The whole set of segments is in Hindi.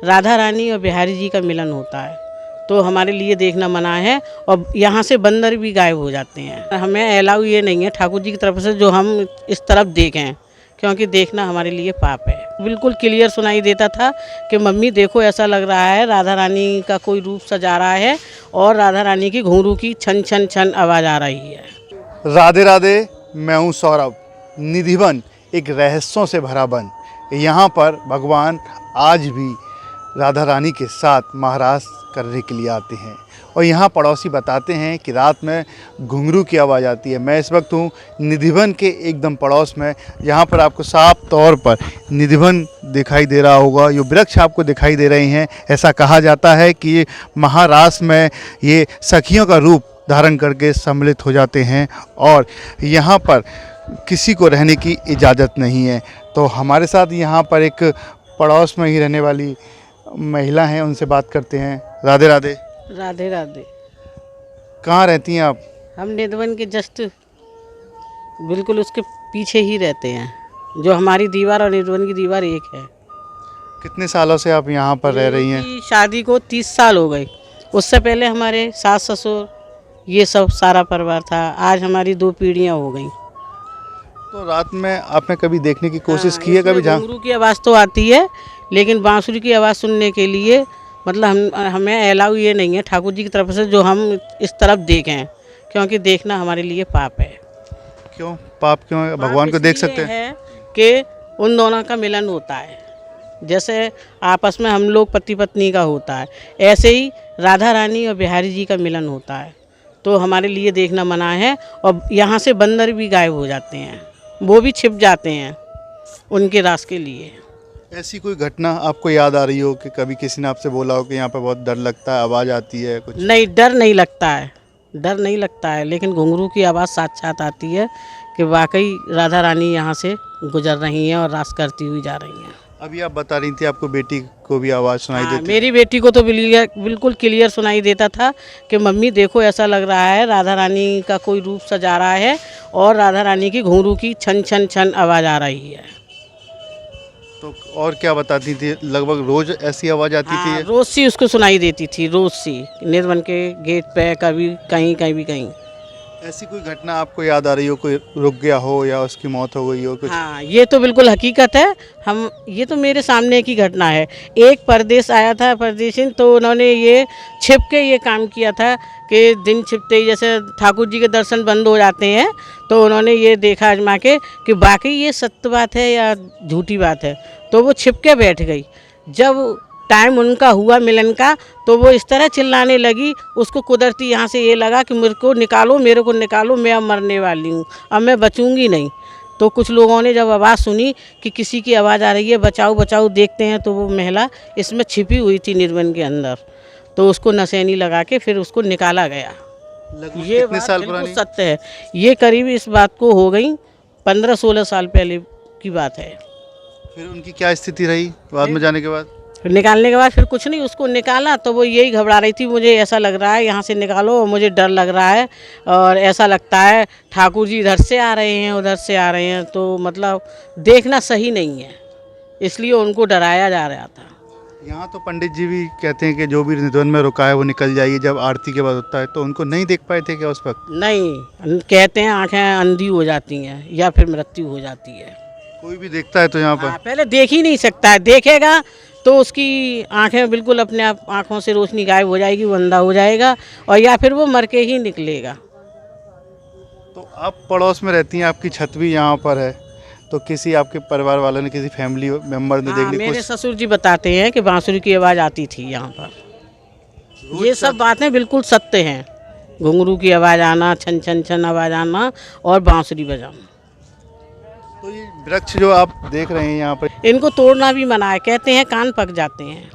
राधा रानी और बिहारी जी का मिलन होता है, तो हमारे लिए देखना मना है। और यहाँ से बंदर भी गायब हो जाते हैं। हमें अलाउ ये नहीं है ठाकुर जी की तरफ से जो हम इस तरफ देखें, क्योंकि देखना हमारे लिए पाप है। बिल्कुल क्लियर सुनाई देता था कि मम्मी देखो ऐसा लग रहा है राधा रानी का कोई रूप सजा रहा है और राधा रानी की घुंघरू की छन छन छन आवाज़ आ रही है। राधे राधे, मैं हूँ सौरभ। निधिवन एक रहस्यों से भरा वन। यहाँ पर भगवान आज भी राधा रानी के साथ महाराज करने के लिए आते हैं और यहाँ पड़ोसी बताते हैं कि रात में घुंघरू की आवाज़ आती है। मैं इस वक्त हूँ निधिवन के एकदम पड़ोस में, जहाँ पर आपको साफ तौर पर निधिवन दिखाई दे रहा होगा। ये वृक्ष आपको दिखाई दे रहे हैं। ऐसा कहा जाता है कि ये महारास में ये सखियों का रूप धारण करके सम्मिलित हो जाते हैं और यहाँ पर किसी को रहने की इजाज़त नहीं है। तो हमारे साथ यहाँ पर एक पड़ोस में ही रहने वाली महिला हैं, उनसे बात करते हैं। राधे राधे। राधे राधे। कहाँ रहती हैं आप? हम निधवन के जस्ट बिल्कुल उसके पीछे ही रहते हैं। जो हमारी दीवार और निधवन की दीवार एक है। कितने सालों से आप यहाँ पर रह रही हैं? मेरी शादी को 30 साल हो गए। उससे पहले हमारे सास ससुर ये सब सारा परिवार था। आज हमारी 2 पीढ़ियाँ हो गई। तो रात में आपने कभी देखने की कोशिश की है? कभी घुंघरू की आवाज़ तो आती है, लेकिन बांसुरी की आवाज़ सुनने के लिए मतलब हमें अलाउ ये नहीं है ठाकुर जी की तरफ से जो हम इस तरफ देखें, क्योंकि देखना हमारे लिए पाप है। क्यों पाप? क्यों है? भगवान को देख सकते हैं है कि उन दोनों का मिलन होता है। जैसे आपस में हम लोग पति पत्नी का होता है, ऐसे ही राधा रानी और बिहारी जी का मिलन होता है, तो हमारे लिए देखना मना है। और यहाँ से बंदर भी गायब हो जाते हैं, वो भी छिप जाते हैं उनके रास के लिए। ऐसी कोई घटना आपको याद आ रही हो कि कभी किसी ने आपसे बोला हो कि यहाँ पर बहुत डर लगता है, आवाज़ आती है कुछ? नहीं, डर नहीं लगता है, डर नहीं लगता है, लेकिन घुंघरू की आवाज़ साक्षात आती है कि वाकई राधा रानी यहाँ से गुजर रही हैं और रास करती हुई जा रही हैं। अभी आप बता रही थी आपको बेटी को भी आवाज़ सुनाई देती? मेरी बेटी को तो बिल्कुल क्लियर सुनाई देता था कि मम्मी देखो ऐसा लग रहा है राधा रानी का कोई रूप सजा रहा है और राधा रानी की घुंघरू की छन छन छन आवाज़ आ रही है। तो और क्या बताती थी? लगभग रोज ऐसी आवाज़ आती थी? रोज सी उसको सुनाई देती थी, रोज सी निर्वन के गेट पे, कभी कहीं कहीं कहीं। ऐसी कोई घटना आपको याद आ रही हो, कोई रुक गया हो या उसकी मौत हो गई हो कुछ? हाँ, ये तो बिल्कुल हकीकत है। ये तो मेरे सामने की घटना है। एक परदेश आया था परदेशी, तो उन्होंने ये छिप के ये काम किया था कि दिन छिपते ही जैसे ठाकुर जी के दर्शन बंद हो जाते हैं, तो उन्होंने ये देखा आजमा के कि बाकी ये सत्य बात है या झूठी बात है, तो वो छिप के बैठ गई। जब टाइम उनका हुआ मिलन का, तो वो इस तरह चिल्लाने लगी, उसको कुदरती यहाँ से ये लगा कि मेरे को निकालो, मैं अब मरने वाली हूँ, अब मैं बचूंगी नहीं। तो कुछ लोगों ने जब आवाज़ सुनी कि किसी की आवाज़ आ रही है, बचाओ बचाओ, देखते हैं तो वो महिला इसमें छिपी हुई थी निर्वन के अंदर, तो उसको नसैनी लगा के फिर उसको निकाला गया। ये कितने साल पुरानी? सत्य है। ये करीब इस बात को हो गई 15-16 साल पहले की बात है। फिर उनकी क्या स्थिति रही बाद में जाने के बाद? निकालने के बाद फिर कुछ नहीं, उसको निकाला तो वो यही घबरा रही थी, मुझे ऐसा लग रहा है यहाँ से निकालो, मुझे डर लग रहा है और ऐसा लगता है ठाकुर जी इधर से आ रहे हैं उधर से आ रहे हैं, तो मतलब देखना सही नहीं है, इसलिए उनको डराया जा रहा था। यहाँ तो पंडित जी भी कहते हैं कि जो भी निधन में रुका है वो निकल जाएगी जब आरती के बाद होता है, तो उनको नहीं देख पाए थे क्या उस वक्त? नहीं, कहते हैं आँखें अंधी हो जाती हैं या फिर मृत्यु हो जाती है। कोई भी देखता है तो यहाँ पर पहले देख ही नहीं सकता है, देखेगा तो उसकी आंखें बिल्कुल अपने आप, आँखों से रोशनी गायब हो जाएगी, वो अंधा हो जाएगा और या फिर वो मर के ही निकलेगा। तो आप पड़ोस में रहती हैं, आपकी छत भी यहाँ पर है, तो किसी आपके परिवार वालों ने, किसी फैमिली मेम्बर ने देख ली? मेरे ससुर जी बताते हैं कि बांसुरी की आवाज़ आती थी यहाँ पर। ये सब बातें बिल्कुल सत्य हैं। घुंघरू की आवाज़ आना, छन छन छन आवाज़ आना और बांसुरी बजाना। तो ये वृक्ष जो आप देख रहे हैं यहाँ पर, इनको तोड़ना भी मना है, कहते हैं कान पक जाते हैं।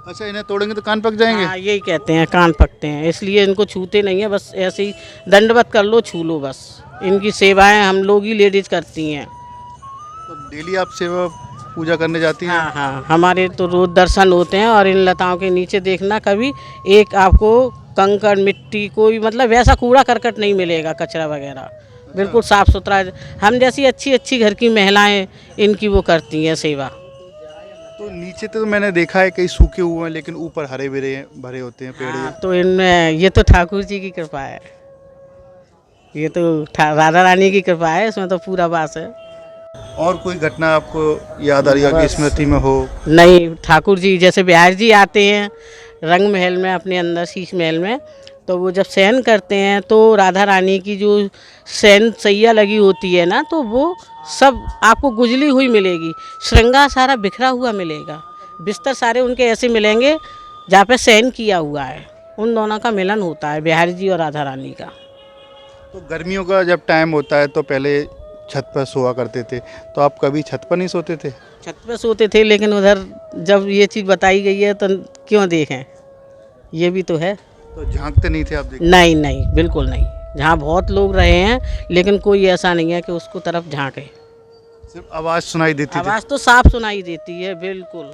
अच्छा, इन्हें तोड़ेंगे तो कान पक जाएंगे? हाँ, यही कहते हैं कान पकते हैं, इसलिए इनको छूते नहीं है, बस ऐसे ही दंडवत कर लो, छू लो बस। इनकी सेवाएं हम लोग ही लेडीज करती हैं। तो डेली आप सेवा पूजा करने जाती हैं? हाँ हाँ, हमारे तो रोज दर्शन होते हैं और इन लताओं के नीचे देखना कभी एक आपको कंकड़ मिट्टी कोई मतलब वैसा कूड़ा करकट नहीं मिलेगा, कचरा वगैरह बिल्कुल साफ़ सुथरा। हम जैसी अच्छी अच्छी घर की महिलाएं इनकी वो करती हैं सेवा। तो नीचे तो मैंने देखा है कई सूखे हुए हैं, लेकिन ऊपर हरे भरे होते हैं पेड़। हाँ, तो इनमें ये तो ठाकुर जी की कृपा है, ये तो राधा रानी की कृपा है, इसमें तो पूरा वास है। और कोई घटना आपको याद आ रही है कि स्मृति में हो? नहीं, ठाकुर जी जैसे बिहार जी आते हैं रंग महल में, अपने अंदर शीश महल में, तो वो जब शयन करते हैं तो राधा रानी की जो शयन सैया लगी होती है ना, तो वो सब आपको गुजली हुई मिलेगी, श्रृंगार सारा बिखरा हुआ मिलेगा, बिस्तर सारे उनके ऐसे मिलेंगे जहाँ पे शयन किया हुआ है। उन दोनों का मिलन होता है, बिहारी जी और राधा रानी का। तो गर्मियों का जब टाइम होता है तो पहले छत पर सोया करते थे, तो आप कभी छत पर नहीं सोते थे? छत पे सोते थे, लेकिन उधर जब ये चीज़ बताई गई है तो क्यों देखें, ये भी तो है। तो झांकते नहीं थे आप? देखते नहीं नहीं, बिल्कुल नहीं। जहाँ बहुत लोग रहे हैं लेकिन कोई ऐसा नहीं है कि उसको तरफ झांके। सिर्फ आवाज़ सुनाई देती थी? आवाज़ तो साफ सुनाई देती है, बिल्कुल।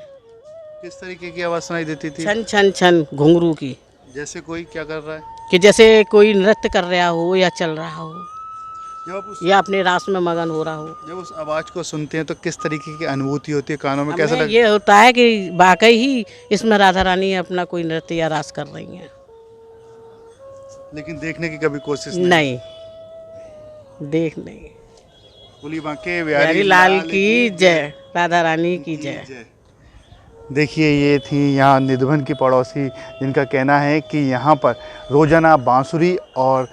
किस तरीके की आवाज़ सुनाई देती थी? छन छन छन घुंघरू की, जैसे कोई क्या कर रहा है? कि जैसे कोई नृत्य कर रहा हो या चल रहा हो या अपने रास में मगन हो रहा हो। जब उस आवाज़ को सुनते हैं तो किस तरीके की अनुभूति होती है कानों में? कैसा हमें लगता ये होता है कि वाकई ही इसमें राधा रानी अपना कोई नृत्य या रास कर रही हैं। लेकिन देखने की कभी कोशिश नहीं, देख नहीं। बोली बांके बिहारी बिहारी लाल की जय, राधा रानी की जय। देखिए, ये थी यहाँ निधिवन की पड़ोसी, जिनका कहना है कि यहाँ पर रोज़ाना बांसुरी और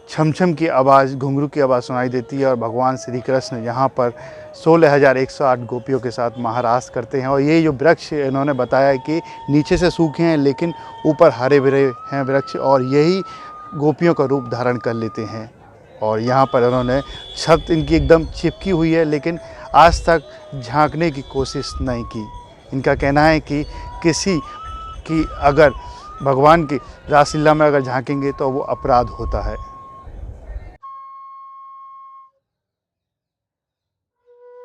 छमछम की आवाज़, घुंघरू की आवाज़ सुनाई देती है और भगवान श्री कृष्ण यहाँ पर 16,108 गोपियों के साथ महारास करते हैं। और ये जो वृक्ष इन्होंने बताया है कि नीचे से सूखे हैं लेकिन ऊपर हरे भरे हैं वृक्ष, और यही गोपियों का रूप धारण कर लेते हैं। और यहाँ पर इन्होंने छत इनकी एकदम चिपकी हुई है, लेकिन आज तक झांकने की कोशिश नहीं की। इनका कहना है कि किसी की अगर भगवान की रासलीला में अगर झांकेंगे तो वो अपराध होता है।